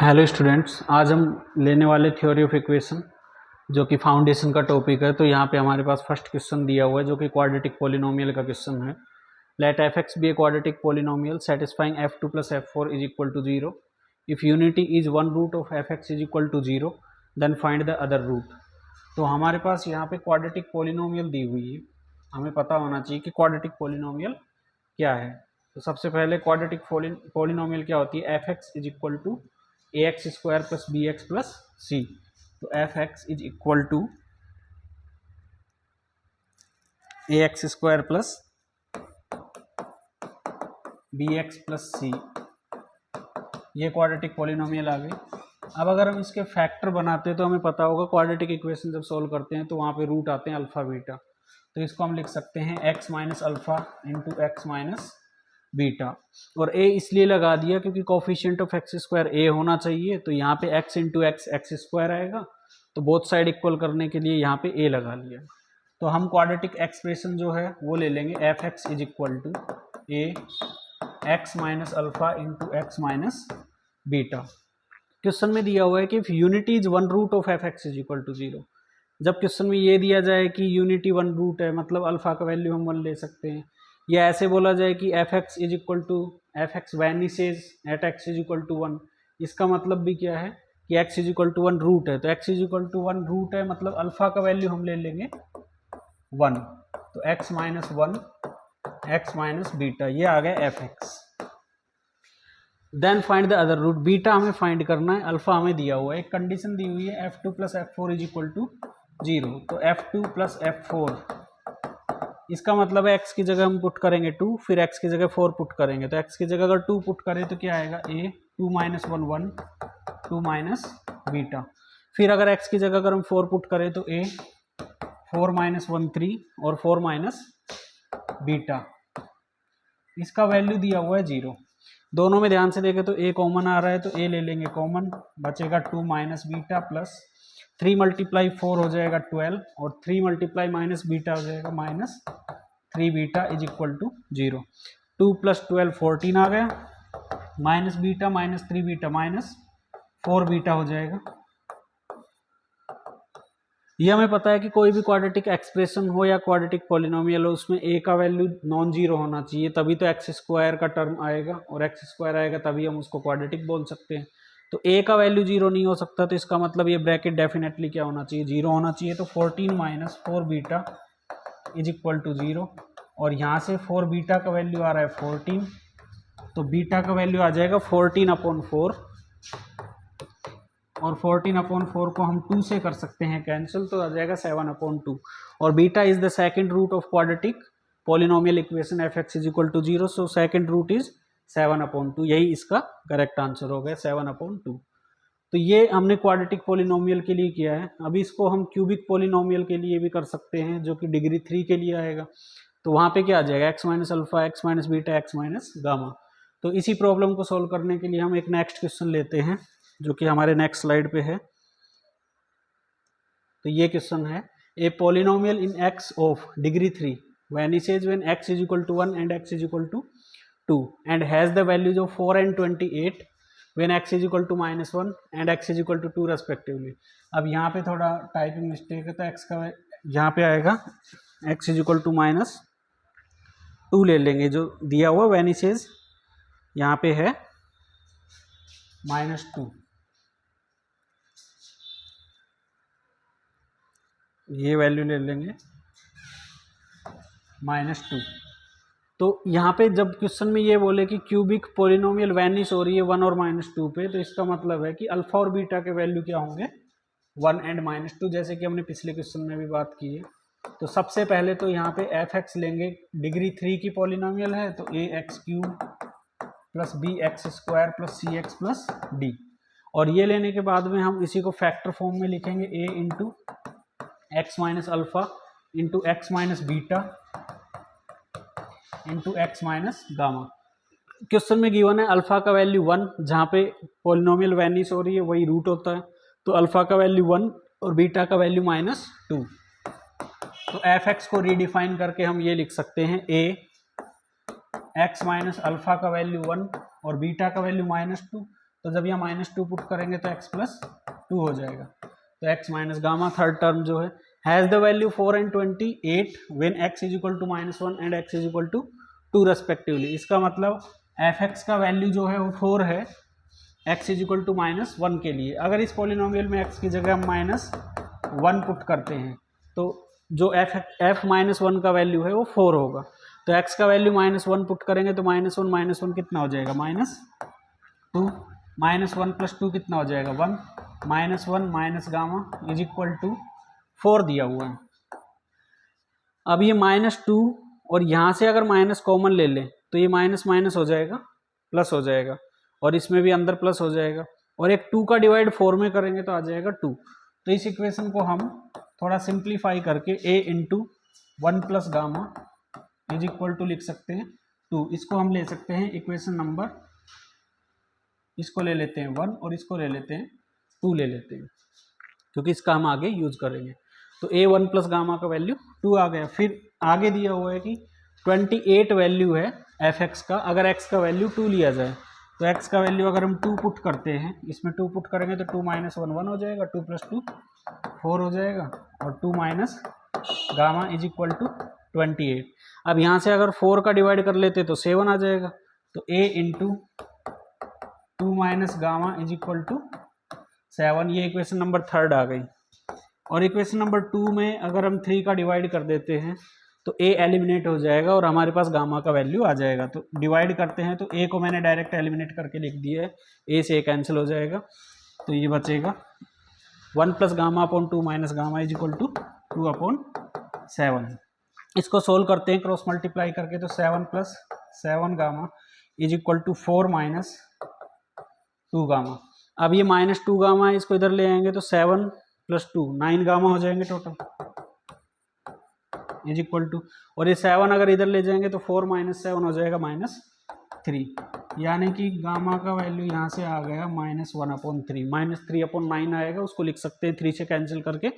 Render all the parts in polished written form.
Hello students, आज हम लेने वाले थ्योरी ऑफ इक्वेशन जो कि फाउंडेशन का टॉपिक है। तो यहाँ पे हमारे पास फर्स्ट क्वेश्चन दिया हुआ है जो कि क्वाड्रेटिक पॉलिनोमियल का क्वेश्चन है। Let F X be a quadratic polynomial satisfying F two plus F four is equal to zero. If unity is one root of F x is equal to zero then find the other root. तो हमारे पास यहाँ पे quadratic polynomial दी हुई है, हमें पता होना चाहिए कि क्वाड्रेटिक पॉलिनोमियल क्या है। तो सबसे पहले क्वाड्रेटिक पॉलिनोमियल क्या होती है, f x is equal to A x square plus b x plus c. तो f x is equal to A x square plus b x plus c, ये क्वाड्रेटिक पॉलिनोमियल आ गई। अब अगर हम इसके फैक्टर बनाते हैं तो हमें पता होगा क्वाड्रेटिक इक्वेशन जब सॉल्व करते हैं तो वहाँ पे रूट आते हैं अल्फा बीटा। तो इसको हम लिख सकते हैं x minus alpha into x minus beta. और ए इसलिए लगा दिया क्योंकि कोफिशिएंट ऑफ एक्स स्क्वायर ए होना चाहिए, तो यहाँ पे x into x x square आएगा, तो बोथ साइड इक्वल करने के लिए यहाँ पे ए लगा लिया। तो हम क्वाड्रेटिक एक्सप्रेशन जो है वो ले लेंगे, F x is equal to A X minus alpha into x minus beta. Question में दिया हुआ है कि if unity is one root of F x is equal to zero. जब क्वेश्चन में ये दिया जाए कि यूनिटी वन रूट है, मतलब अल्फा का वैल्यू हम वन ले सकते हैं, या ऐसे बोला जाए कि f x is equal to f x vanishes at x is equal to one, इसका मतलब भी क्या है कि x is equal to one root है। तो x is equal to one root है मतलब अल्फा का वैल्यू हम ले लेंगे वन, तो X minus one X minus beta, ये आ गया F X. Then find the other root, beta हमें फाइंड करना है, अल्फा हमें दिया हुआ है, एक कंडीशन दी हुई है f two plus F four is equal to zero. तो f two plus F four, इसका मतलब है x की जगह हम पुट करेंगे 2, फिर x की जगह 4 पुट करेंगे। तो x की जगह अगर 2 पुट करें तो क्या आएगा, a 2 minus one one 2 minus beta. फिर अगर x की जगह अगर हम 4 पुट करें तो a 4 माइनस वन 3 और 4 माइनस बीटा, इसका वैल्यू दिया हुआ है 0। दोनों में ध्यान से देखें तो a कॉमन आ रहा है, तो a ले लेंगे कॉमन, बचेगा 2 माइनस बीटा प्लस 3 मल्टीप्लाई 4 हो जाएगा 12 और 3 मल्टीप्लाई माइनस बीटा हो जाएगा minus 3 beta is equal to 0। 2 plus 12 14 आ गया, minus beta minus 3 beta minus 4 beta हो जाएगा। ये हमें पता है कि कोई भी क्वाड्रेटिक एक्सप्रेशन हो या क्वाड्रेटिक पॉलिनोमियल हो, उसमें a का वैल्यू नॉन जीरो होना चाहिए, तभी तो एक्स स्क्वायर का टर्म आएगा, और एक्स स्क्वायर आएगा तभी हम उसको क्वाड्रेटिक बोल सकते हैं। तो a का वैल्यू जीरो नहीं हो सकता, तो इसका मतलब ये ब्रैकेट डेफिनेटली क्या होना चाहिए, जीरो होना चाहिए। तो 14 minus 4 beta is equal to zero, और यहाँ से 4 बीटा का वैल्यू आ रहा है 14, तो बीटा का वैल्यू आ जाएगा 14 अपॉन 4, और 14 अपॉन 4 को हम 2 से कर सकते हैं कैंसिल, तो आ जाएगा 7 अपॉन 2। और beta is the second root of quadratic polynomial equation F x is equal to zero, so second root is 7 upon 2, यही इसका करेक्ट आंसर हो गया 7 अपॉन 2। तो ये हमने क्वाड्रेटिक पॉलिनोमियल के लिए किया है। अभी इसको हम क्यूबिक पॉलिनोमियल के लिए भी कर सकते हैं, जो कि डिग्री 3 के लिए आएगा। तो वहाँ पे क्या आ जाएगा, x minus alpha x minus beta x minus gamma. तो इसी प्रॉब्लम को सॉल्व करने के लिए हम एक नेक्स्ट क्वेश्चन लेते हैं, जो कि हमारे नेक्स्ट स्लाइड पे है। तो ये क्वेश्चन है, a polynomial in x of degree 3 vanishes when x is equal to 1 and x is equal to 2 and has the values of 4 and 28 when x is equal to -1 and x is equal to 2 respectively. अब यहाँ पे थोड़ा typing mistake है, तो x का यहाँ पे आएगा x is equal to -2 ले लेंगे, जो दिया हुआ वेनिसेज यहाँ पे है -2, ये वैल्यू ले लेंगे -2। तो यहाँ पे जब क्वेश्चन में ये बोले कि क्यूबिक पॉलिनोमियल वैनिश हो रही है 1 और -2 पे, तो इसका मतलब है कि अल्फा और बीटा के वैल्यू क्या होंगे 1 एंड -2, जैसे कि हमने पिछले क्वेश्चन में भी बात की है। तो सबसे पहले तो यहाँ पे एफ एक्स लेंगे, डिग्री 3 की पॉलिनोमियल है, तो a x cube plus b x square plus c x plus d. और ये लेने के बाद में हम इसी को फैक्टर फॉर्म में लिखेंगे, a into x minus alpha into x minus beta into x minus gamma. Question में गिवन है अल्फा का वैल्यू 1, जहाँ पे पॉलिनोमियल वैनिश हो रही है वही रूट होता है, तो अल्फा का वैल्यू 1 और बीटा का वैल्यू -2। तो एफ एक्स को रीडिफाइन करके हम ये लिख सकते हैं, ए एक्स माइनस अल्फा का वैल्यू 1 और बीटा का वैल्यू -2, तो जब यहाँ -2 पुट करेंगे तो x + 2 हो जाएगा। तो x minus gamma third term जो है has the value 4 and 28 when x = -1 and x = 2 respectively. इसका मतलब f(x) का वैल्यू जो है वो 4 है x = -1 के लिए। अगर इस पॉलिनोमियल में x की जगह हम -1 पुट करते हैं तो जो f -1 का वैल्यू है वो 4 होगा। तो x का वैल्यू -1 पुट करेंगे तो -1 कितना हो जाएगा, -2, -1 + 2 कितना हो जाएगा, 1, -1 माइनस गामा = 4 दिया हुआ है। अब ये -2 और यहाँ से अगर माइनस कॉमन ले लें तो ये माइनस माइनस हो जाएगा, प्लस हो जाएगा, और इसमें भी अंदर प्लस हो जाएगा, और एक 2 का डिवाइड 4 में करेंगे तो आ जाएगा 2। तो इस इक्वेशन को हम थोड़ा सिंप्लीफाई करके a × 1 + गामा = लिख सकते हैं 2। इसको हम ले सकते हैं इक्वेशन नंबर, इसको ले लेते हैं 1 और इसको ले लेते हैं 2 ले लेते हैं, क्योंकि इसका हम आगे यूज करेंगे। तो a1 + गामा का वैल्यू 2 आ गया। फिर आगे दिया हुआ है कि 28 वैल्यू है f(x) का, अगर x का वैल्यू 2 लिया जाए तो x का वैल्यू अगर हम 2 पुट करते हैं, इसमें 2 पुट करेंगे तो 2 - 1 1 हो जाएगा, 2 + 2 4 हो जाएगा, और 2 माइनस गामा = 28। अब यहाँ से अगर 4 का डिवाइड कर लेते तो 7 आ जाएगा। तो a × 2 - गामा = 7, ये इक्वेशन नंबर थर्ड आ गई। और इक्वेशन नंबर 2 में अगर हम 3 का डिवाइड कर देते हैं तो a एलिमिनेट हो जाएगा और हमारे पास गामा का वैल्यू आ जाएगा। तो डिवाइड करते हैं तो a को मैंने डायरेक्ट एलिमिनेट करके लिख दिया है, a से a कैंसिल हो जाएगा, तो ये बचेगा 1 + गामा / 2 - गामा = 2/7। इसको सोल्व करते हैं क्रॉस मल्टीप्लाई करके, तो 7 + 7 गामा = 4 - 2 गामा। अब ये -2 गामा है, इसको इधर ले आएंगे तो 7 + 2 9 गामा हो जाएंगे टोटल = और ये 7 अगर इधर ले जाएंगे तो 4 - 7 हो जाएगा -3, यानी कि गामा का वैल्यू यहाँ से आ गया -1/3, -3/9 आएगा, उसको लिख सकते हैं 3 से कैंसिल करके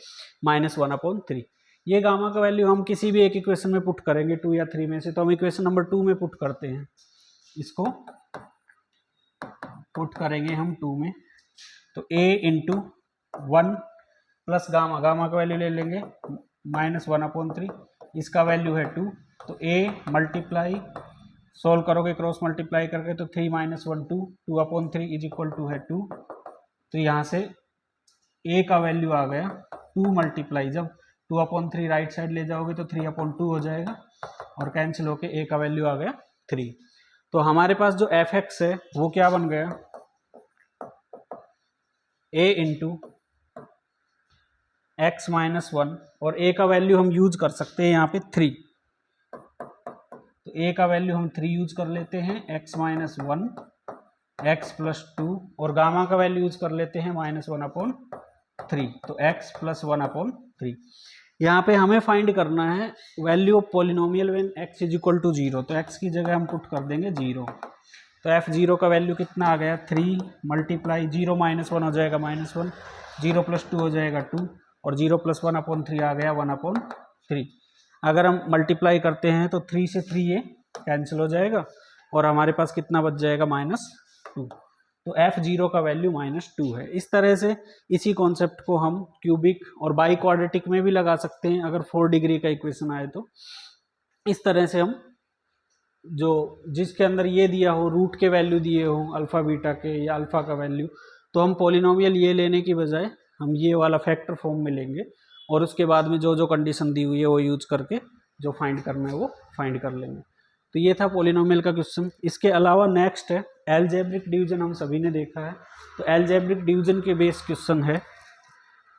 -1/3। ये गामा का वैल्यू हम किसी भी एक इक्वेशन में पुट करेंगे 2 या 3 में से, तो हम इक्वेशन नंबर 2 में पुट करते हैं, इसको पुट करेंगे हम 2 में। तो a × 1 + गामा, गामा का वैल्यू ले लेंगे -1/3, इसका वैल्यू है 2, तो a मल्टीप्लाई सोल्व करोगे क्रॉस मल्टीप्लाई करके तो 3 - 1 2, 2/3 = है 2। तो यहाँ से a का वैल्यू आ गया 2 मल्टीप्लाई, जब 2/3 राइट साइड ले जाओगे तो 3/2 हो जाएगा, और कैंसिल होके a का वैल्यू आ गया 3। तो हमारे पास जो f(x) है वो क्या बन गया, a × x - 1, और a का वैल्यू हम यूज कर सकते हैं यहाँ पे 3, तो a का वैल्यू हम 3 यूज कर लेते हैं, x - 1 x + 2, और गामा का वैल्यू यूज कर लेते हैं -1/3, तो x + 1/3। यहाँ पे हमें फाइंड करना है value of polynomial when x = 0, तो x की जगह हम पुट कर देंगे 0। तो f0 का वैल्यू कितना आ गया, 3 मल्टीप्लाई 0 - 1 हो जाएगा -1, 0 + 2 हो जाएगा 2, और 0 + 1/3 आ गया 1/3। अगर हम मल्टीप्लाई करते हैं तो 3 से 3 ये कैंसिल हो जाएगा, और हमारे पास कितना बच जाएगा, -2। तो f0 का वैल्यू -2 है। इस तरह से इसी कॉन्सेप्ट को हम क्यूबिक और बाई क्वाड्रेटिक में भी लगा सकते हैं, अगर 4 डिग्री का इक्वेशन आए तो। इस तरह से हम जो जिसके अंदर ये दिया हो, रूट के वैल्यू दिए हो अल्फ़ा बीटा के या अल्फ़ा का वैल्यू, तो हम पॉलिनोमियल ये लेने की बजाय हम ये वाला फैक्टर फॉर्म में लेंगे, और उसके बाद में जो जो कंडीशन दी हुई है वो यूज करके जो फाइंड करना है वो फाइंड कर लेंगे। तो ये था पॉलिनोमियल का क्वेश्चन। इसके अलावा नेक्स्ट है एल्जेब्रिक डिवीजन, हम सभी ने देखा है, तो एल्जेब्रिक डिवीजन के बेस क्वेश्चन है,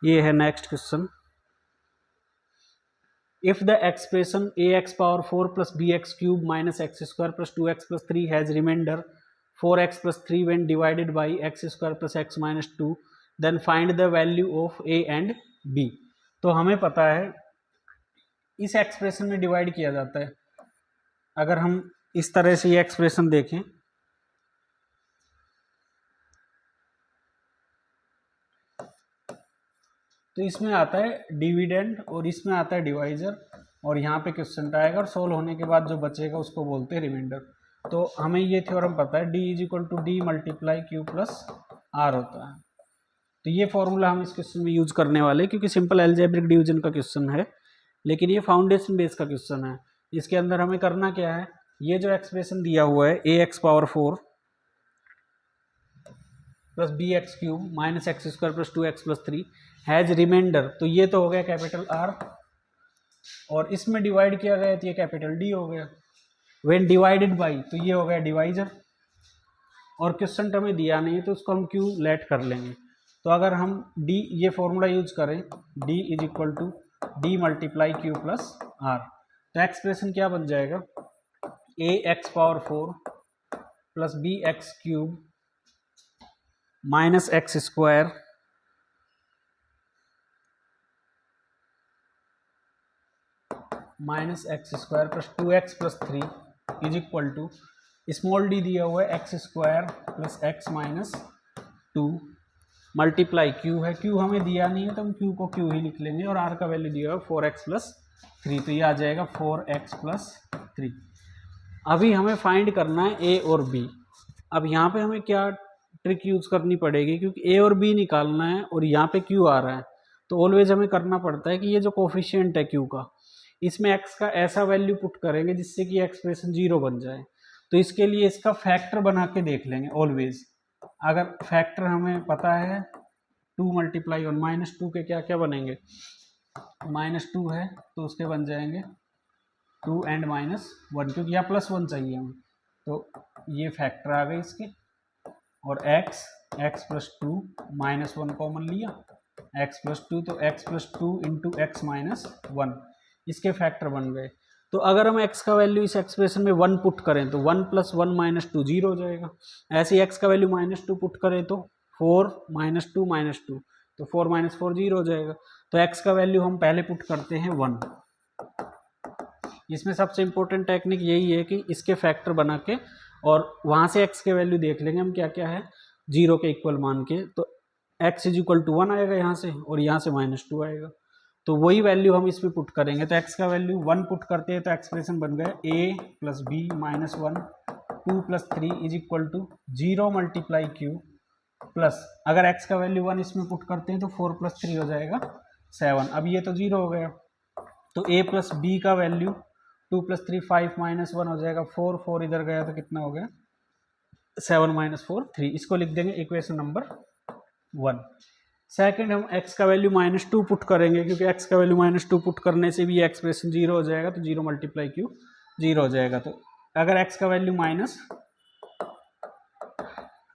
ये है next question. If the expression ax⁴ plus bx³ minus x² plus 2x plus 3 has remainder 4x plus 3 when divided by x² plus x minus 2, then find the value of a and b। तो हमें पता है इस expression में divide किया जाता है। अगर हम इस तरह से ये एक्सप्रेशन देखें तो इसमें आता है डिविडेंड और इसमें आता है डिवाइजर, और यहाँ पे क्वेश्चन आएगा, और सोल्व होने के बाद जो बचेगा उसको बोलते हैं रिमाइंडर। तो हमें ये थ्योरम पता है, D is equal to D multiply Q plus R होता है। तो ये फॉर्मूला हम इस क्वेश्चन में यूज करने वाले हैं, क्योंकि सिंपल अलजेब्रिक डिवीजन का क्वेश्चन है, लेकिन ये फाउंडेशन बेस का क्वेश्चन है। इसके अंदर हमें करना क्या है, ये जो एक्सप्रेशन दिया हुआ है a x power 4 plus b x cube minus x square plus 2x plus 3 has remainder, तो ये तो हो गया कैपिटल आर, और इसमें डिवाइड किया गया तो ये कैपिटल डी हो गया। व्हेन डिवाइडेड बाई, तो ये हो गया डिवाइजर, और क्वेश्चन हमें दिया नहीं है तो उसको हम क्यू लेट कर लेंगे। तो अगर हम डी ये फॉर्मूला यूज करें, d is equal to D multiply Q plus r, तो एक्सप्रेशन क्या बन जाएगा, a x power 4 plus b x cube minus x square minus x square plus 2x plus 3 is equal to small d दिया हुआ है x square plus x minus 2 multiply q है, q हमें दिया नहीं है तो हम क्यू को क्यू ही लिख लेंगे, और आर का वैल्यू दिया हुआ है 4x प्लस 3, तो ये आ जाएगा 4x प्लस 3। अभी हमें फाइंड करना है ए और बी। अब यहाँ पे हमें क्या ट्रिक यूज करनी पड़ेगी, क्योंकि ए और बी निकालना है और यहाँ पे क्यू आ रहा है, तो ऑलवेज हमें करना पड़ता है कि ये जो कोफिशिएंट है क्यू का, इसमें x का ऐसा वैल्यू पुट करेंगे जिससे कि एक्सप्रेशन 0 बन जाए। तो इसके लिए इसका फैक्टर बना के देख लेंगे ऑलवेज। अगर फैक्टर हमें पता है 2 मल्टीप्लाई 1 माइनस 2 के क्या क्या बनेंगे, माइनस 2 है तो उसके बन जाएंगे 2 एंड माइनस 1, क्योंकि यहाँ प्लस 1 चाहिए हमें, तो ये फैक्टर आ गए इसके। और x प्लस 2 माइनस 1 कॉमन लिया, x प्लस 2, तो x plus 2 into x minus 1, इसके फैक्टर बन गए। तो अगर हम x का वैल्यू इस एक्सप्रेशन में 1 पुट करें तो 1 प्लस 1 माइनस 2 0 हो जाएगा। ऐसे ही x का वैल्यू माइनस 2 पुट करें तो 4 माइनस 2 माइनस 2, तो 4 माइनस 4 0 हो जाएगा। तो x का वैल्यू हम पहले पुट करते हैं 1। इसमें सबसे इंपॉर्टेंट टेक्निक यही है कि इसके फैक्टर बना के और वहाँ से x के वैल्यू देख लेंगे हम क्या क्या है 0 के इक्वल मान के, तो x इज इक्वल टू 1 आएगा यहाँ से, और यहाँ से माइनस 2 आएगा, तो वही वैल्यू हम इसमें पुट करेंगे। तो x का वैल्यू 1 पुट करते हैं तो एक्सप्रेशन बन गया a plus B minus 1 2 plus 3 is equal to 0 multiply Q plus, अगर x का वैल्यू 1 इसमें पुट करते हैं तो 4 प्लस 3 हो जाएगा 7। अब ये तो 0 हो गया, तो a प्लस बी का वैल्यू 2 प्लस 3 5 माइनस 1 हो जाएगा 4, 4 इधर गया तो कितना हो गया 7 माइनस 4 3, इसको लिख देंगे इक्वेशन नंबर 1। सेकंड हम x का वैल्यू माइनस 2 पुट करेंगे, क्योंकि x का वैल्यू माइनस 2 पुट करने से भी एक्सप्रेशन 0 हो जाएगा, तो 0 मल्टीप्लाई क्यू 0 हो जाएगा। तो अगर x का वैल्यू माइनस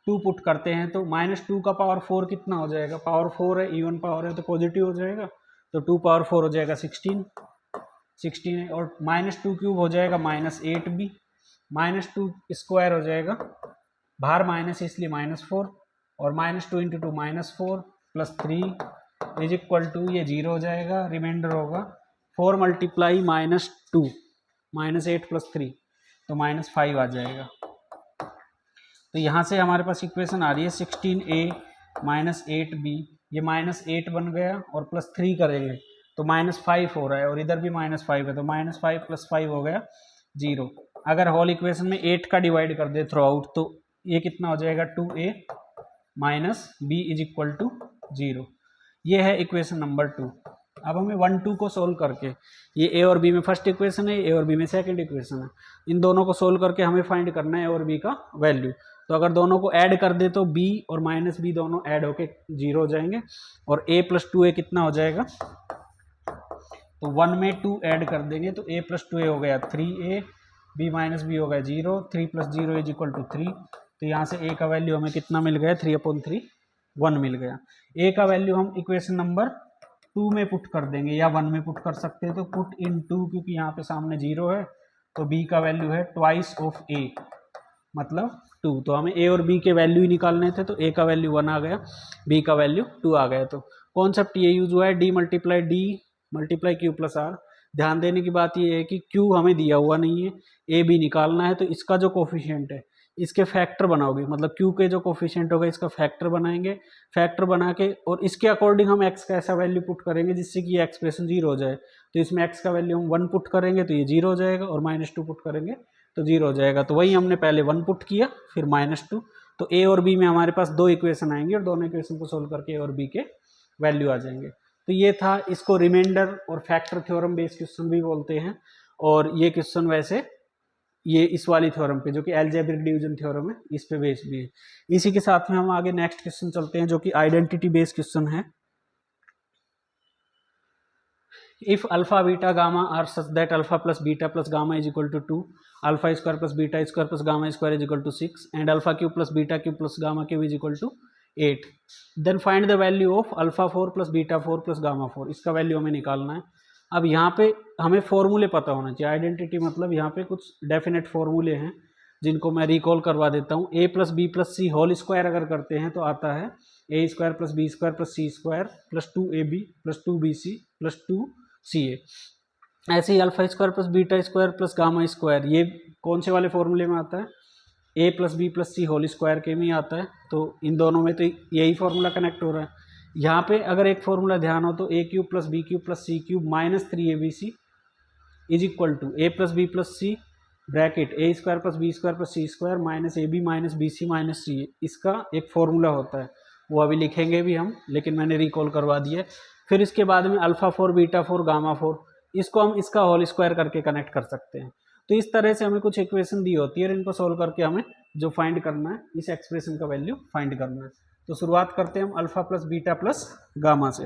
2 पुट करते हैं तो माइनस 2 का पावर 4 कितना हो जाएगा, पावर 4 है, इवन पावर है तो पॉजिटिव हो जाएगा, तो 2 पावर 4 हो जाएगा 16 और माइनस 2 क्यूब हो जाएगा माइनस 8b, माइनस 2 स्क्वायर हो जाएगा, बाहर माइनस इसलिए माइनस 4, और minus 2 into 2 minus 4 plus 3 is equal to ये 0 हो जाएगा, रिमाइंडर होगा 4 मल्टीप्लाई माइनस 2 माइनस 8 प्लस 3, तो माइनस 5 आ जाएगा। तो यहाँ से हमारे पास इक्वेशन आ रही है 16a माइनस 8b, ये माइनस 8 बन गया और प्लस 3 करेंगे तो माइनस 5 हो रहा है, और इधर भी माइनस 5 है, तो माइनस 5 प्लस 5 हो गया 0। अगर होल इक्वेशन में 8 का डिवाइड कर दे थ्रू आउट तो ये कितना हो जाएगा 2a minus b is equal to 0। ये है इक्वेशन नंबर 2। अब हमें 1 2 को सोल्व करके, ये a और b में फर्स्ट इक्वेशन है, a और b में सेकंड इक्वेशन है, इन दोनों को सोल्व करके हमें फाइंड करना है a और b का वैल्यू। तो अगर दोनों को ऐड कर दे तो b और माइनस b दोनों ऐड होके 0 हो जाएंगे, और a प्लस 2a कितना हो जाएगा, तो 1 में 2 ऐड कर देंगे तो a प्लस 2a हो गया 3a, b माइनस b हो गया 0, 3 प्लस 0 इज इक्वल टू 3, तो यहाँ से a का वैल्यू हमें कितना मिल गया 3/3 1 मिल गया। a का वैल्यू हम इक्वेशन नंबर 2 में पुट कर देंगे या 1 में पुट कर सकते हैं, तो पुट इन 2, क्योंकि यहाँ पे सामने 0 है, तो b का वैल्यू है ट्वाइस ऑफ a मतलब 2, तो हमें a और b के वैल्यू ही निकालने थे, तो a का वैल्यू 1 आ गया, b का वैल्यू 2 आ गया। तो कॉन्सेप्ट ये यूज हुआ है d multiply q plus r। ध्यान देने की बात ये है कि q हमें दिया हुआ नहीं है, a b निकालना है, तो इसका जो कोफिशिएंट है इसके फैक्टर बनाओगे, मतलब q के जो कोफिशिएंट होगा इसका फैक्टर बनाएंगे, फैक्टर बना के और इसके अकॉर्डिंग हम x का ऐसा वैल्यू पुट करेंगे जिससे कि ये एक्सप्रेशन 0 हो जाए। तो इसमें x का वैल्यू हम 1 पुट करेंगे तो ये 0 हो जाएगा, और माइनस 2 पुट करेंगे तो 0 हो जाएगा। तो वही हमने पहले 1 पुट किया, फिर -2, तो ए और बी में हमारे पास 2 इक्वेशन आएंगे और दोनों इक्वेशन को सोल्व करके ए और बी के वैल्यू आ जाएंगे। तो ये था, इसको रिमाइंडर और फैक्टर थ्योरम बेस्ड क्वेश्चन भी बोलते हैं। और ये क्वेश्चन वैसे ये इस वाली थ्योरम पे जो कि अलजेब्रिक डिवीजन थ्योरम है, इस पे बेस्ड भी है। इसी के साथ में हम आगे नेक्स्ट क्वेश्चन चलते हैं जो कि आइडेंटिटी बेस्ड क्वेश्चन है। If alpha, beta, gamma are such that alpha plus beta plus gamma is equal to 2, alpha square plus beta square plus gamma square is equal to 6, and alpha cube plus beta cube plus gamma cube is equal to 8, then find the value of alpha 4 plus beta 4 plus gamma 4। इसका value हमें निकालना है। अब यहाँ पे हमें फॉर्मूले पता होना चाहिए। आइडेंटिटी मतलब यहाँ पे कुछ डेफिनेट फॉर्मूले हैं जिनको मैं रिकॉल करवा देता हूँ। a plus B plus C whole square अगर करते हैं तो आता है a square plus B square plus C square plus 2ab plus 2bc plus 2ca। ऐसे ही alpha square plus beta square plus gamma square, ये कौन से वाले फॉर्मूले में आता है? a plus B plus C whole square के में आता है। तो इन दोनों में तो यही फॉर्मूला कनेक्ट हो रहा है। यहाँ पे अगर एक फॉर्मूला ध्यान हो तो a cube plus B cube plus C cube minus 3abc is equal to a plus B plus c bracket a square plus B square plus C square minus ab minus b c minus c. इसका एक formula होता है, वो अभी लिखेंगे भी हम, लेकिन मैंने रिकॉल करवा दिया। फिर इसके बाद में अल्फा 4 बीटा 4 गामा 4, इसको हम इसका होल स्क्वायर करके कनेक्ट कर सकते हैं। तो इस तरह से हमें कुछ इक्वेशन दी होती है और इनको सोल्व करके हमें जो फाइंड करना है, इस एक्सप्रेशन का वैल्यू फाइंड करना है। तो शुरुआत करते हैं हम alpha plus beta plus gamma से।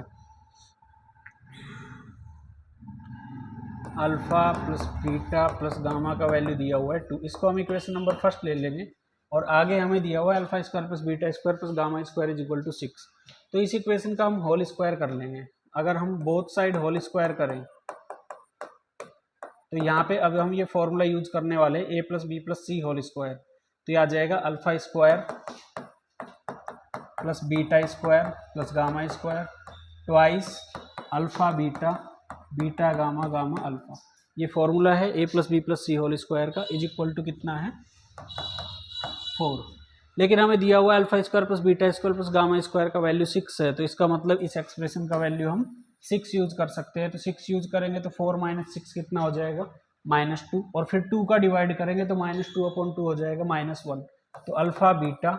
Alpha plus beta plus gamma का वैल्यू दिया हुआ है 2, इसको हम इक्वेशन नंबर फर्स्ट ले लेंगे। और आगे हमें दिया हुआ है alpha square plus beta square plus gamma square is equal to 6। तो इस इक्वेशन का हम होल स्क्वायर कर लेंगे। अगर हम बोथ साइड होल स्क्वायर करें तो यहाँ पे अब हम ये फॉर्मूला यूज करने वाले a plus B plus C whole square. तो ये आ जाएगा alpha square plus beta square plus gamma square twice alpha beta beta gamma gamma alpha. ये फॉर्मूला है a plus B plus C whole square का, is equal to कितना है 4। लेकिन हमें दिया हुआ है alpha square plus beta square plus gamma square का वैल्यू 6 है। तो इसका मतलब इस एक्सप्रेशन का वैल्यू हम 6 यूज कर सकते हैं। तो 6 यूज करेंगे तो 4 माइनस 6 कितना हो जाएगा -2, और फिर 2 का डिवाइड करेंगे तो -2/2 हो जाएगा -1। तो alpha beta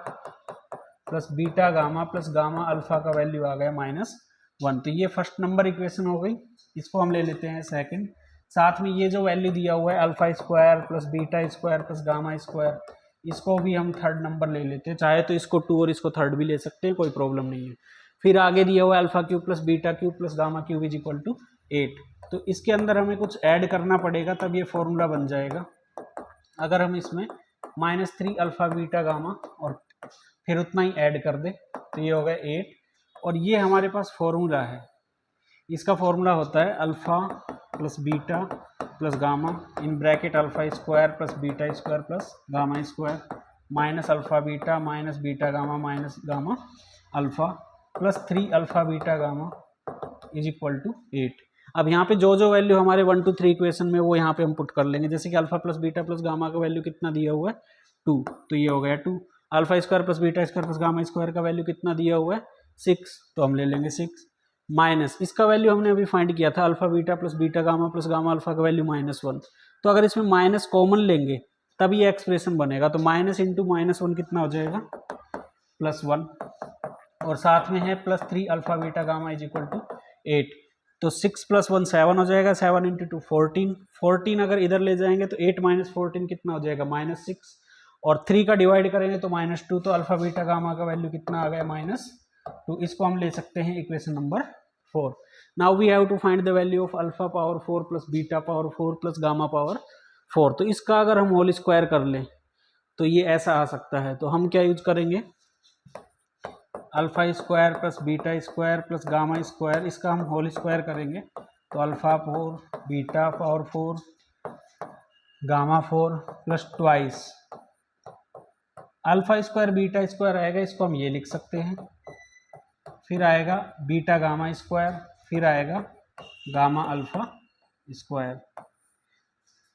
plus beta gamma plus gamma alpha का वैल्यू आ गया -1। तो ये फर्स्ट नंबर इक्वेशन हो गई, इसको हम ले लेते हैं सेकंड। साथ में ये जो वैल्यू दिया हुआ है alpha square plus beta square plus gamma square, इसको भी हम थर्ड नंबर ले लेते हैं। चाहे तो इसको 2 और इसको थर्ड भी ले सकते हैं, कोई प्रॉब्लम नहीं है। फिर आगे दिया हुआ है alpha cube plus beta cube plus gamma cube is equal to 8। तो इसके अंदर हमें कुछ ऐड करना पड़ेगा तब ये फॉर्मूला बन जाएगा। अगर हम इसमें -3 अल्फा बीटा गामा और फिर उतना ही ऐड कर दे तो ये हो गया 8। और ये हमारे पास फॉर्मूला है, इसका फॉर्मूला होता है alpha plus beta plus gamma in bracket alpha square plus beta square plus gamma square minus alpha beta minus beta gamma minus gamma alpha plus 3 alpha beta gamma is equal to 8। अब यहाँ पे जो जो value हमारे 1 2 3 equation में वो यहाँ पे हम पुट कर लेंगे। जैसे कि alpha plus beta plus gamma का वैल्यू कितना दिया हुआ है 2, तो ये हो गया 2। Alpha square plus beta square plus gamma square का वैल्यू कितना दिया हुआ है 6, तो हम ले लेंगे 6 माइनस इसका वैल्यू हमने अभी फाइंड किया था alpha beta plus beta gamma plus gamma alpha का वैल्यू -1। तो अगर इसमें माइनस कॉमन लेंगे तब ये एक्सप्रेशन बनेगा। तो माइनस इंटू -1 कितना हो जाएगा +1, और साथ में है +3 alpha beta gamma is equal to 8। तो 6 + 1 7 हो जाएगा, 7 × 2 14। 14 अगर इधर ले जाएंगे तो 8 - 14 कितना हो जाएगा -6, और 3 का डिवाइड करेंगे तो -2। तो अल्फा बीटा गामा का वैल्यू कितना आ गया -2। इसको हम ले सकते हैं equation number 4। Now we have to find the value of alpha power 4 plus beta power 4 plus gamma power 4। तो इसका अगर हम होल स्क्वायर कर लें तो ये ऐसा आ सकता है। तो हम क्या यूज करेंगे alpha square plus beta square plus gamma square, इसका हम होल स्क्वायर करेंगे तो alpha 4 beta power 4 gamma 4 plus twice alpha square beta square आएगा, इसको हम ये लिख सकते हैं। फिर आएगा बीटा गामा स्क्वायर, फिर आएगा गामा अल्फा स्क्वायर।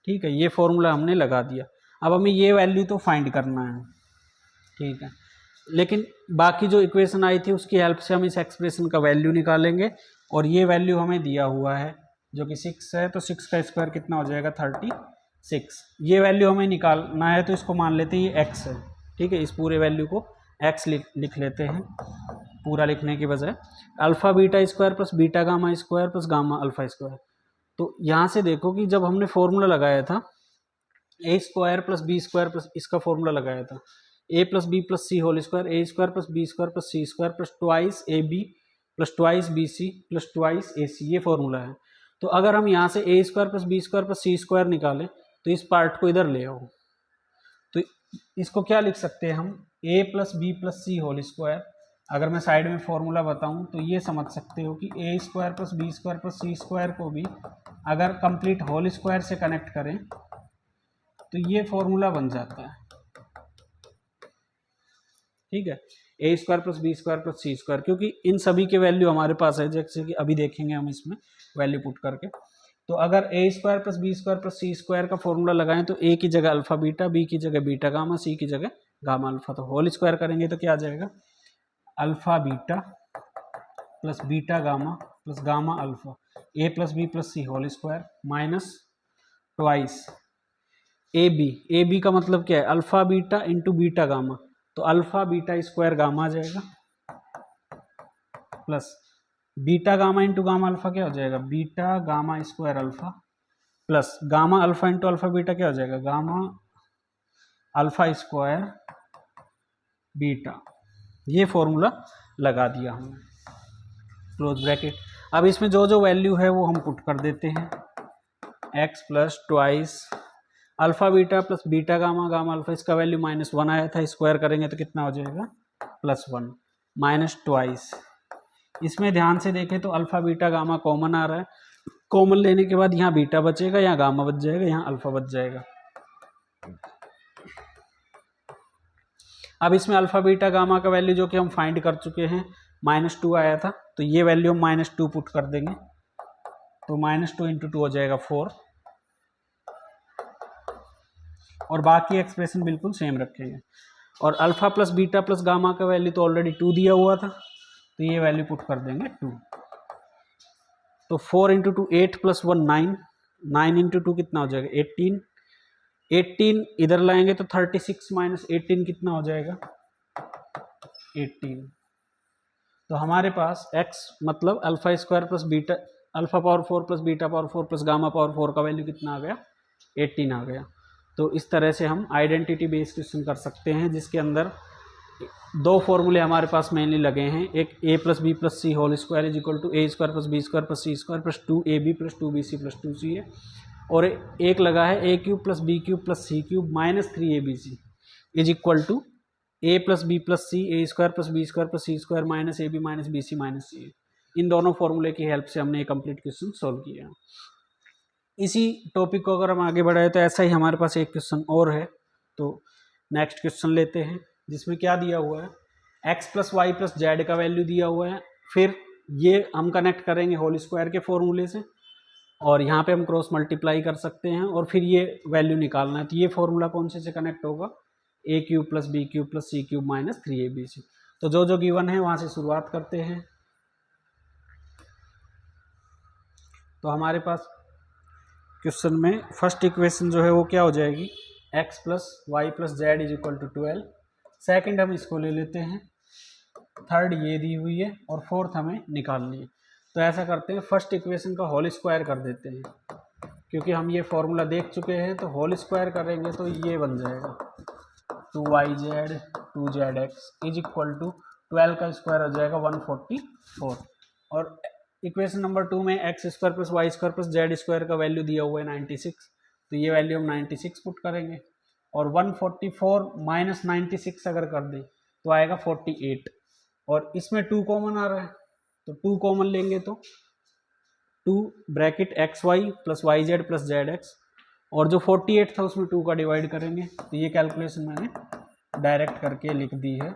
ठीक है, ये फॉर्मूला हमने लगा दिया। अब हमें ये वैल्यू तो फाइंड करना है, ठीक है। लेकिन बाकी जो इक्वेशन आई थी उसकी हेल्प से हम इस एक्सप्रेशन का वैल्यू निकालेंगे। और ये वैल्यू हमें दिया हुआ है जो कि 6 है, तो 6 का स्क्वायर कितना हो जाएगा 36। 6। ये वैल्यू हमें निकालना है तो इसको मान लेते हैं ये x है, ठीक है। इस पूरे वैल्यू को x लिख लेते हैं पूरा लिखने के बजाय। Alpha beta square plus beta gamma square plus gamma alpha square. तो यहाँ से देखो कि जब हमने फॉर्मूला लगाया था a square plus B square plus इसका फॉर्मूला लगाया था a plus B plus C whole square, a square plus B square plus C square plus twice A b plus twice b c plus twice a c, ये formula है। तो अगर हम यहाँ से a square plus B square plus C square निकालें तो इस पार्ट को इधर ले आओ, तो इसको क्या लिख सकते हैं हम, ए प्लस बी प्लस सी होल स्क्वायर। अगर मैं साइड में फॉर्मूला बताऊं तो ये समझ सकते हो कि a square plus B square plus C square को भी अगर कंप्लीट होल स्क्वायर से कनेक्ट करें तो ये फॉर्मूला बन जाता है, ठीक है। A square plus B square plus C square, क्योंकि इन सभी के वैल्यू हमारे पास है, जैसे कि अभी देखेंगे हम इसमें वैल्यू पुट करके। तो अगर a square plus B square plus C square का फॉर्मूला लगाएं तो ए की जगह अल्फा बीटा, बी की जगह बीटा गामा, सी की जगह गामा अल्फा। तो होल स्क्वायर करेंगे तो क्या आ जाएगा, alpha beta plus beta gamma plus gamma alpha A plus B plus C whole square minus twice A B का मतलब क्या है, alpha beta into beta gamma, तो अल्फा बीटा स्क्वायर गामा आ जाएगा plus beta gamma into gamma alpha क्या हो जाएगा, beta gamma square alpha plus gamma alpha into alpha beta क्या हो जाएगा, गामा अल्फा स्क्वायर बीटा। ये फॉर्मूला लगा दिया हमने, क्लोज ब्रैकेट। अब इसमें जो जो वैल्यू है वो हम पुट कर देते हैं, x plus twice alpha beta plus beta gamma gamma alpha, इसका वैल्यू -1 आया था, स्क्वायर करेंगे तो कितना हो जाएगा +1 माइनस ट्वाइस। इसमें ध्यान से देखें तो अल्फा बीटा गामा कॉमन आ रहा है, कॉमन लेने के बाद यहाँ बीटा बचेगा, यहाँ गामा बच जाएगा, यहाँ अल्फा बच जाएगा। अब इसमें अल्फा बीटा गामा का वैल्यू जो कि हम फाइंड कर चुके हैं -2 आया था, तो ये वैल्यू हम -2 पुट कर देंगे, तो -2 × 2 हो जाएगा 4, और बाकी एक्सप्रेशन बिल्कुल सेम रखेंगे। और alpha plus beta plus gamma का वैल्यू तो ऑलरेडी 2 दिया हुआ था, तो ये वैल्यू पुट कर देंगे 2। तो 4 × 2 8 + 1 9, 9 × 2 कितना हो जाएगा 18, 18 इधर लाएंगे तो 36 - 18 कितना हो जाएगा 18। तो हमारे पास x मतलब alpha square plus beta alpha power 4 plus beta power 4 plus gamma power 4 का वैल्यू कितना आ गया 18 आ गया। तो इस तरह से हम आइडेंटिटी बेस्ड क्वेश्चन कर सकते हैं, जिसके अंदर दो फॉर्मूले हमारे पास मेनली लगे हैं, एक a plus B plus C whole square is equal to A square plus B square plus C square plus 2ab plus 2bc plus 2c है, और एक लगा है a cube plus B cube plus C cube minus 3abc is equal to a plus B plus C A square plus B square plus C square minus ab minus bc minus c। इन दोनों फॉर्मूले की help से हमने एक complete question solve किया। इसी topic को अगर हम आगे बढ़ाए तो ऐसा ही हमारे पास एक क्वेश्चन और है, तो नेक्स्ट क्वेश्चन लेते हैं, जिसमें क्या दिया हुआ है x plus Y plus Z का वैल्यू दिया हुआ है, फिर ये हम कनेक्ट करेंगे होल स्क्वायर के फॉर्मूले से, और यहाँ पे हम क्रॉस मल्टीप्लाई कर सकते हैं, और फिर ये वैल्यू निकालना है। तो ये फॉर्मूला कौन से कनेक्ट होगा, a cube plus B cube plus C cube minus 3abc। तो जो जो गिवन है वहाँ से शुरुआत करते हैं। तो हमारे पास क्वेश्चन में फर्स्ट इक्वेशन जो है वो क्या हो जाएगी, x plus Y plus Z is equal to 12। Second हम इसको ले लेते हैं, थर्ड ये दी हुई है, और फोर्थ हमें निकालनी है। तो ऐसा करते हैं, फर्स्ट इक्वेशन का होल स्क्वायर कर देते हैं, क्योंकि हम ये फॉर्मूला देख चुके हैं। तो होल स्क्वायर करेंगे तो ये बन जाएगा 2yz 2zx is equal to 12 का स्क्वायर हो जाएगा 144, और इक्वेशन नंबर 2 में X square plus Y square plus Z square का वैल्यू दिया हुआ है 96, तो ये वैल्यू हम 96 पुट करेंगे, और 144 माइनस 96 अगर कर दें तो आएगा 48, और इसमें 2 कॉमन आ रहा है, तो 2 कॉमन लेंगे तो 2 bracket X Y plus Y Z plus Z X, और जो 48 था उसमें 2 का डिवाइड करेंगे। तो ये कैलकुलेशन मैंने डायरेक्ट करके लिख दी है,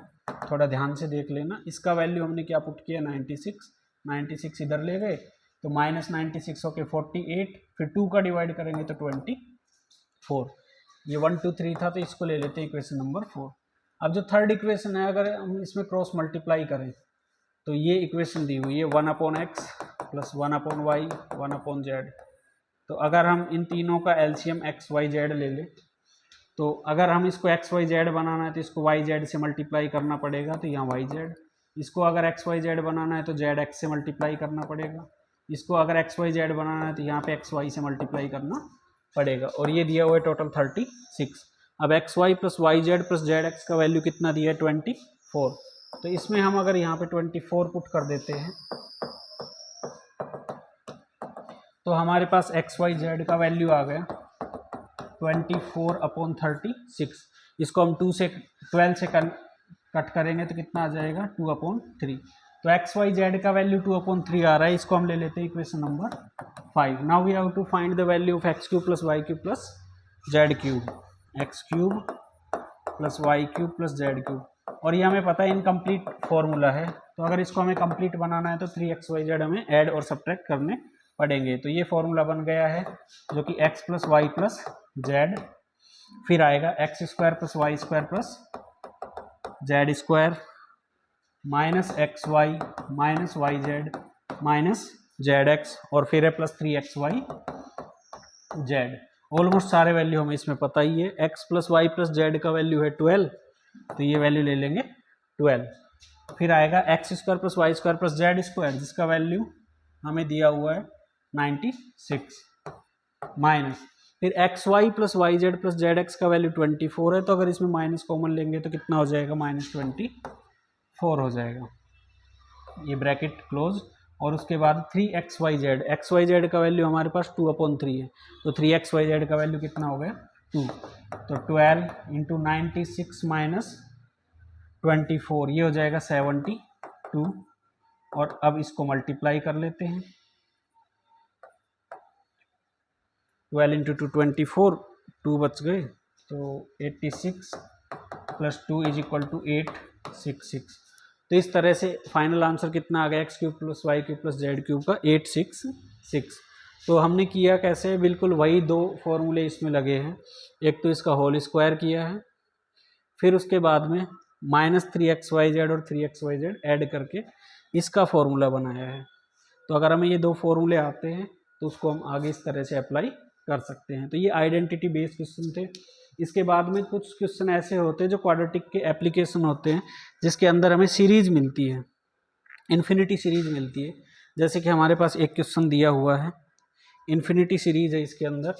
थोड़ा ध्यान से देख लेना। इसका वैल्यू हमने क्या पुट किया 96 इधर ले गए, तो -96 होके 48, फिर 2 का डिवाइड करेंगे तो 24। ये 1 2 3 था, तो इसको ले लेते हैं इक्वेशन नंबर 4। अब जो थर्ड इक्वेशन है, अगर हम इसमें क्रॉस मल्टीप्लाई करें तो ये इक्वेशन दी हुई है 1/x प्लस 1/y 1/z, तो अगर हम इन तीनों का एलसीएम एक्स वाई जेड ले लें, तो अगर हम इसको एक्स वाई जेड बनाना है तो इसको वाई जेड से मल्टीप्लाई करना पड़ेगा, तो यहाँ वाई जेड। इसको अगर एक्स वाई जेड बनाना है तो जेड एक्स से मल्टीप्लाई करना पड़ेगा। इसको अगर एक्स वाई जेड बनाना है तो यहाँ पे एक्स वाई से मल्टीप्लाई करना पड़ेगा। और ये दिया हुआ है टोटल 36। अब X Y plus Y Z plus Z X का वैल्यू कितना दिया है 24। तो इसमें हम अगर यहाँ पे 24 पुट कर देते हैं तो हमारे पास एक्स वाई जेड का वैल्यू आ गया 24/36। इसको हम 12 से कट करेंगे तो कितना आ जाएगा 2/3। तो एक्स वाई जेड का वैल्यू 2/3 आ रहा है। इसको हम ले लेते हैं equation number 5। Now we have to find the value of X cube plus Y cube plus Z cube. X cube plus Y cube plus Z cube, और ये हमें पता है इनकम्प्लीट फॉर्मूला है, तो अगर इसको हमें कंप्लीट बनाना है तो 3xyz हमें ऐड और सब्ट्रैक्ट करने पड़ेंगे। तो ये फॉर्मूला बन गया है जो कि x plus Y plus Z, फिर आएगा X square plus Y square plus Z square minus X Y minus Y Z minus Z X, और फिर है प्लस 3xy जेड। ऑलमोस्ट सारे वैल्यू हमें इसमें पता ही है। x plus Y plus Z का वैल्यू है 12, तो ये वैल्यू ले लेंगे 12। फिर आएगा X square plus Y square plus Z square, जिसका वैल्यू हमें दिया हुआ है 96, माइनस फिर X Y plus Y Z plus Z X का वैल्यू 24 है, तो अगर इसमें माइनस कॉमन लेंगे तो कितना हो जाएगा -24 हो जाएगा, ये ब्रैकेट क्लोज। और उसके बाद 3xyz, xyz का वैल्यू हमारे पास 2/3 है, तो 3xyz का वैल्यू कितना हो गया 2। तो 12 × 96 माइनस 24, ये हो जाएगा 72। और अब इसको मल्टीप्लाई कर लेते हैं। 12 × 2 24, 2 बच गए, तो 86 + 2 = 866। तो इस तरह से फाइनल आंसर कितना आ गया X cube plus Y cube plus Z cube का 866। तो हमने किया कैसे, बिल्कुल वही दो फॉर्मूले इसमें लगे हैं। एक तो इसका होल स्क्वायर किया है, फिर उसके बाद में -3xyz और 3xyz ऐड करके इसका फॉर्मूला बनाया है। तो अगर हमें ये दो फॉर्मूले आते हैं तो उसको हम आगे इस तरह से अप्लाई कर सकते हैं। तो ये आइडेंटिटी बेस्ड क्वेश्चन थे। इसके बाद में कुछ क्वेश्चन ऐसे होते हैं जो क्वाड्रेटिक के एप्लीकेशन होते हैं, जिसके अंदर हमें सीरीज मिलती है, इन्फिनिटी सीरीज मिलती है। जैसे कि हमारे पास एक क्वेश्चन दिया हुआ है, इन्फिनिटी सीरीज है, इसके अंदर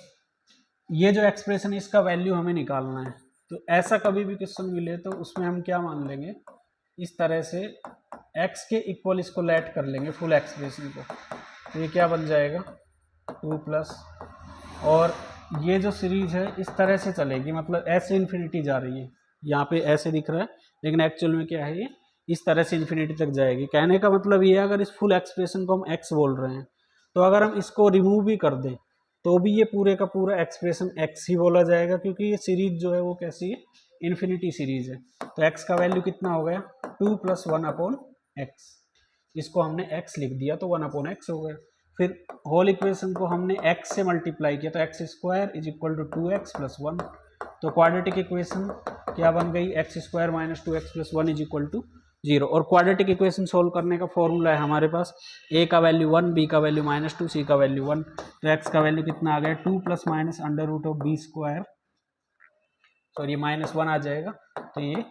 ये जो एक्सप्रेशन है इसका वैल्यू हमें निकालना है। तो ऐसा कभी भी क्वेश्चन मिले तो उसमें हम क्या मान लेंगे, इस तरह से x के इक्वल इसको लेट कर लेंगे फुल एक्सप्रेशन को। तो ये क्या बन जाएगा 2+, और ये जो सीरीज है इस तरह से चलेगी, मतलब ऐसे इन्फिनिटी जा रही है, यहाँ पे ऐसे दिख रहा है लेकिन एक्चुअल में क्या है ये इस तरह से इन्फिनिटी तक जाएगी। कहने का मतलब ये है, अगर इस फुल एक्सप्रेशन को हम x बोल रहे हैं तो अगर हम इसको रिमूव भी कर दें तो भी ये पूरे का पूरा एक्सप्रेशन x ही बोला जाएगा, क्योंकि ये सीरीज जो है वो कैसी है, इन्फिनिटी सीरीज है। तो x का वैल्यू कितना हो गया 2 + 1/x, इसको हमने x लिख दिया तो 1/x हो गया। फिर होल इक्वेशन को हमने x से मल्टीप्लाई किया तो x² = 2x + 1। तो क्वाड्रेटिक इक्वेशन क्या बन गई, x² - 2x + 1 = 0। और क्वाड्रेटिक इक्वेशन सोल्व करने का फॉर्मूला है हमारे पास, a का वैल्यू 1, b का वैल्यू -2, c का वैल्यू 1। तो x का वैल्यू कितना आ गया 2 + -√b², सॉरी -1 आ जाएगा, तो ये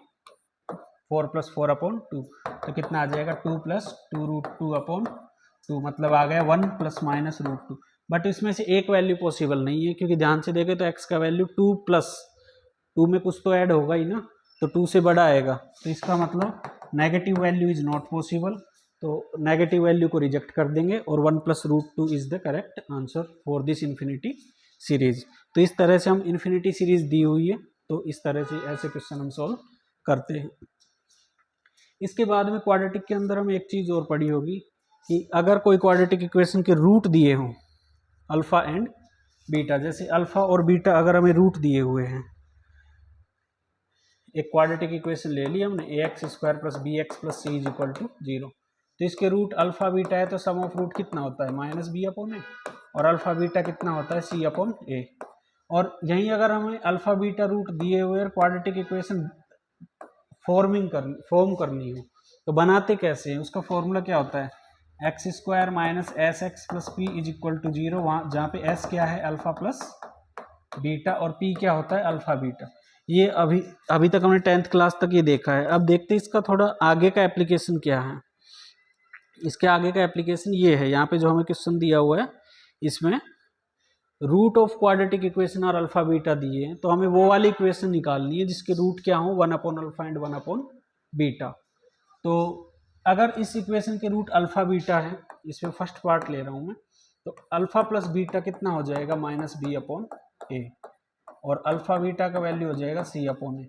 4 + 4/2, तो कितना आ जाएगा 2 + 2√2/2, मतलब आ गया 1 ± √2। बट इसमें से एक वैल्यू पॉसिबल नहीं है, क्योंकि ध्यान से देखें तो x का वैल्यू 2 में कुछ तो ऐड होगा ही ना, तो 2 से बड़ा आएगा, तो इसका मतलब negative value is not possible. तो नेगेटिव वैल्यू को रिजेक्ट कर देंगे और 1 + √2 is the correct answer for this infinity series. तो इस तरह से हम इन्फिनिटी सीरीज दी हुई है, तो इस तरह से ऐसे क्वेश्चन हम सॉल्व करते हैं। इसके बाद में क्वाड्रेटिक के अंदर हम एक चीज़ और पढ़ी होगी कि अगर कोई क्वाड्रेटिक इक्वेशन के रूट दिए हों अल्फ़ा एंड बीटा, जैसे अल्फ़ा और बीटा अगर हमें रूट दिए हुए हैं, एक क्वाड्रेटिक इक्वेशन ले ली हमने ax² + bx + c = 0। तो इसके रूट अल्फ़ा बीटा है तो सम ऑफ रूट कितना होता है -b/a, और अल्फ़ा बीटा कितना होता है c/a। और यहीं अगर हमें अल्फ़ा बीटा रूट दिए हुए और क्वाड्रेटिक इक्वेशन फॉर्म करनी हो तो बनाते कैसे हैं, उसका फॉर्मूला क्या होता है x square minus S X plus P is equal to 0, वहाँ जहाँ पे एस क्या है अल्फा प्लस बीटा और पी क्या होता है अल्फा बीटा। ये अभी तक हमने 10th क्लास तक ये देखा है। अब देखते हैं इसका थोड़ा आगे का एप्लीकेशन क्या है। इसके आगे का एप्लीकेशन ये है, यहाँ पे जो हमें क्वेश्चन दिया हुआ है इसमें रूट ऑफ क्वाड्रेटिक इक्वेशन और अल्फा बीटा दिए हैं, तो हमें वो वाली इक्वेशन निकालनी है जिसके रूट क्या हो 1 upon alpha and 1 upon beta. तो अगर इस इक्वेशन के रूट अल्फा बीटा है, इसमें फर्स्ट पार्ट ले रहा हूँ मैं, तो अल्फा प्लस बीटा कितना हो जाएगा माइनस बी अपॉन ए, और अल्फा बीटा का वैल्यू हो जाएगा सी अपॉन ए।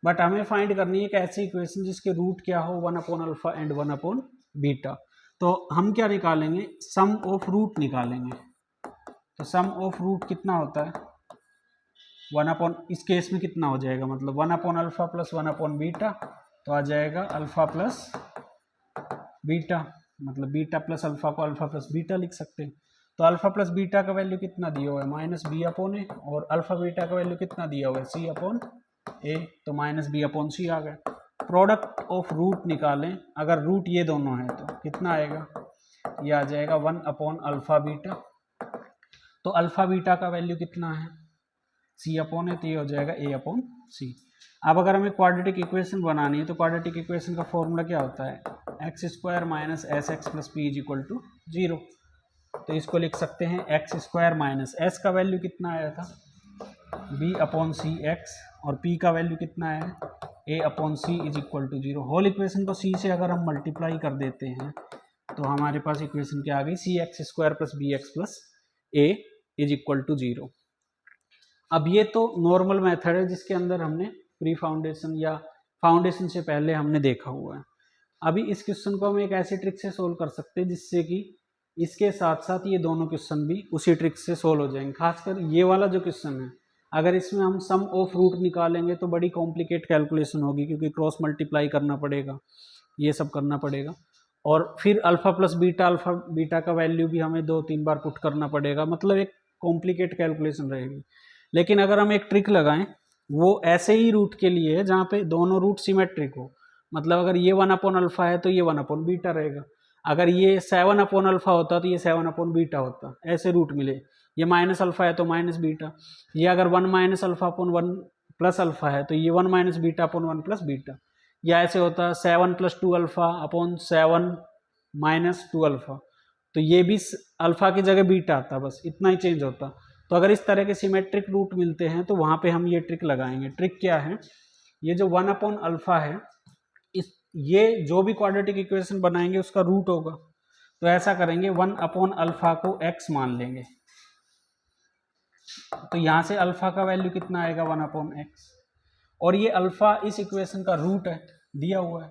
बट हमें फाइंड करनी है एक ऐसी इक्वेशन जिसके रूट क्या हो 1 upon alpha and 1 upon beta. तो हम क्या निकालेंगे, सम ऑफ रूट निकालेंगे। तो सम ऑफ रूट कितना होता है 1 अपॉन, इस केस में कितना हो जाएगा मतलब 1 upon alpha plus 1 upon beta, तो आ जाएगा अल्फा प्लस बीटा, मतलब बीटा प्लस अल्फा को अल्फा प्लस बीटा लिख सकते हैं। तो अल्फा प्लस बीटा का वैल्यू कितना दिया हुआ है माइनस बी अपॉन ए, और अल्फा बीटा का वैल्यू कितना दिया हुआ है सी अपॉन ए, तो माइनस बी अपॉन सी आ गया। प्रोडक्ट ऑफ रूट निकालें, अगर रूट ये दोनों है तो कितना आएगा, ये आ जाएगा 1 अपॉन अल्फा बीटा। तो अल्फा बीटा का वैल्यू कितना है सी अपॉन ए, तो ये हो जाएगा ए अपॉन सी। अब अगर हमें क्वाड्रेटिक इक्वेशन बनानी है तो क्वाड्रेटिक इक्वेशन का फॉर्मूला क्या होता है x square minus S X plus P is equal to 0। तो इसको लिख सकते हैं एक्स स्क्वायर माइनस एस का वैल्यू कितना आया था बी अपॉन सी एक्स, और पी का वैल्यू कितना है A upon C is equal to 0। Whole equation को सी से अगर हम मल्टीप्लाई कर देते हैं तो हमारे पास इक्वेशन क्या आ गई c x square plus b x plus a is equal to 0। अब ये तो नॉर्मल मेथड है जिसके अंदर हमने प्री फाउंडेशन या फाउंडेशन से पहले हमने देखा हुआ है। अभी इस क्वेश्चन को हम एक ऐसे ट्रिक से सोल्व कर सकते हैं जिससे कि इसके साथ साथ ये दोनों क्वेश्चन भी उसी ट्रिक से सोल्व हो जाएंगे। खासकर ये वाला जो क्वेश्चन है, अगर इसमें हम सम ऑफ रूट निकालेंगे तो बड़ी कॉम्प्लिकेट कैलकुलेशन होगी, क्योंकि क्रॉस मल्टीप्लाई करना पड़ेगा, ये सब करना पड़ेगा, और फिर alpha plus beta, alpha beta का वैल्यू भी हमें 2-3 बार पुट करना पड़ेगा, मतलब एक कॉम्प्लिकेट कैलकुलेशन रहेगी। लेकिन अगर हम एक ट्रिक लगाएं, वो ऐसे ही रूट के लिए है जहाँ पे दोनों रूट सिमेट्रिक हो, मतलब अगर ये 1 अपॉन अल्फा है तो ये 1 अपॉन बीटा रहेगा, अगर ये 7 अपॉन अल्फा होता तो ये 7 अपॉन बीटा होता, ऐसे रूट मिले। ये माइनस अल्फा है तो माइनस बीटा, ये अगर 1 minus alpha upon 1 plus alpha है तो ये 1 minus beta upon 1 plus beta, या ऐसे होता 7 plus 2 alpha upon 7 minus 2 alpha, तो ये भी अल्फा की जगह बीटा आता, बस इतना ही चेंज होता। तो अगर इस तरह के सिमेट्रिक रूट मिलते हैं तो वहाँ पे हम ये ट्रिक लगाएंगे। ट्रिक क्या है, ये जो 1 अपॉन अल्फा है, इस ये जो भी क्वाड्रेटिक इक्वेशन बनाएंगे उसका रूट होगा, तो ऐसा करेंगे 1 अपॉन अल्फा को x मान लेंगे, तो यहाँ से अल्फा का वैल्यू कितना आएगा 1 अपॉन x, और ये अल्फा इस इक्वेशन का रूट है दिया हुआ है,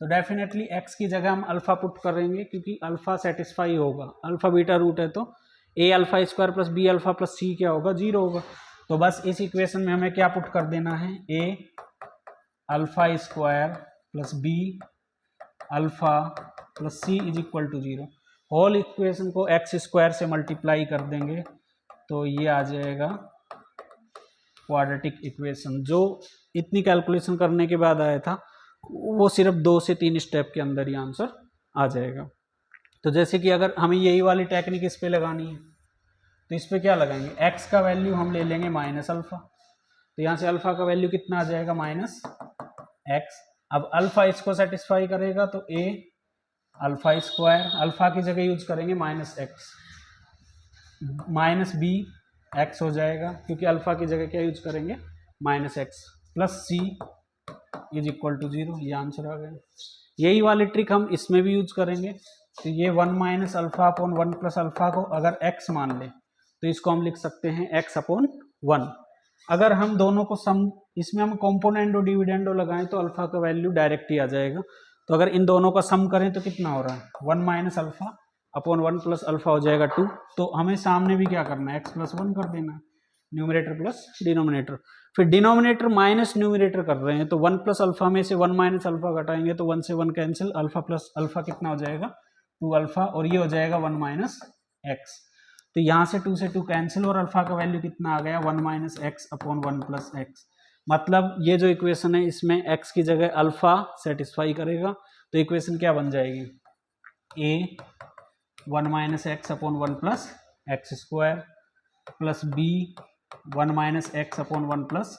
तो डेफिनेटली x की जगह हम अल्फा पुट करेंगे क्योंकि अल्फा सेटिस्फाई होगा, अल्फा बीटा रूट है तो a alpha square plus b alpha plus c क्या होगा 0 होगा। तो बस इस इक्वेशन में हमें क्या पुट कर देना है a alpha square plus b alpha plus C is equal to 0। Whole equation को एक्स स्क्वायर से मल्टीप्लाई कर देंगे तो ये आ जाएगा क्वाड्रेटिक इक्वेशन। जो इतनी कैलकुलेशन करने के बाद आया था वो सिर्फ 2 से 3 स्टेप के अंदर ही आंसर आ जाएगा। तो जैसे कि अगर हमें यही वाली टेक्निक इस पे लगानी है तो इस पे क्या लगाएंगे, x का वैल्यू हम ले लेंगे माइनस अल्फा, तो यहाँ से अल्फा का वैल्यू कितना आ जाएगा माइनस x। अब अल्फा इसको सेटिस्फाई करेगा तो a अल्फा स्क्वायर, अल्फा की जगह यूज करेंगे minus x, minus b x हो जाएगा क्योंकि अल्फा की जगह क्या यूज करेंगे minus x, plus c is equal to 0। ये आंसर आ गया। यही वाली ट्रिक हम इसमें भी यूज करेंगे, तो ये 1 minus alpha upon 1 plus alpha को अगर x मान ले तो इसको हम लिख सकते हैं x अपॉन 1। अगर हम दोनों को सम, इसमें हम कॉम्पोनेंडो डिविडेंडो लगाएं तो अल्फा का वैल्यू डायरेक्ट ही आ जाएगा। तो अगर इन दोनों का सम करें तो कितना हो रहा है 1 minus alpha upon 1 plus alpha हो जाएगा 2। तो हमें सामने भी क्या करना है x प्लस 1 कर देना है, न्यूमरेटर प्लस डिनोमिनेटर। फिर डिनोमिनेटर माइनस न्यूमरेटर कर रहे हैं तो 1 प्लस अल्फा में से 1 माइनस अल्फा घटाएंगे तो 1 से 1 कैंसिल, अल्फा प्लस अल्फा कितना हो जाएगा 2 अल्फा, और ये हो जाएगा 1 माइनस एक्स। तो यहाँ से 2 से 2 कैंसिल और अल्फा का वैल्यू कितना आ गया 1 minus X upon 1 plus x. मतलब ये जो इक्वेशन है इसमें x की जगह अल्फा सेटिस्फाई करेगा, तो इक्वेशन क्या बन जाएगी A 1 minus X upon 1 plus X square plus B 1 minus X upon 1 plus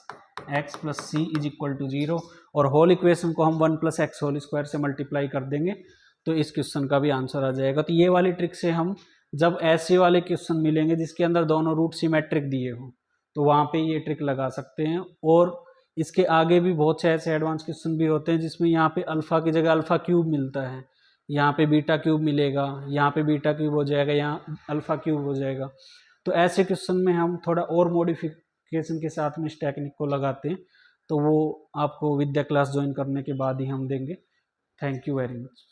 X plus C is equal to 0, और होल इक्वेशन को हम 1 प्लस एक्स होल स्क्वायर से मल्टीप्लाई कर देंगे तो इस क्वेश्चन का भी आंसर आ जाएगा। तो ये वाली ट्रिक से हम जब ऐसे वाले क्वेश्चन मिलेंगे जिसके अंदर दोनों रूट सिमेट्रिक दिए हों तो वहाँ पे ये ट्रिक लगा सकते हैं। और इसके आगे भी बहुत से ऐसे एडवांस क्वेश्चन भी होते हैं जिसमें यहाँ पे अल्फ़ा की जगह अल्फ़ा क्यूब मिलता है, यहाँ पे बीटा क्यूब मिलेगा, यहाँ पे बीटा क्यूब हो जाएगा, यहाँ अल्फ़ा क्यूब हो जाएगा। तो ऐसे क्वेश्चन में हम थोड़ा और मॉडिफिकेशन के साथ में इस टेक्निक को लगाते हैं, तो वो आपको विद्या क्लास ज्वाइन करने के बाद ही हम देंगे। Thank you very much.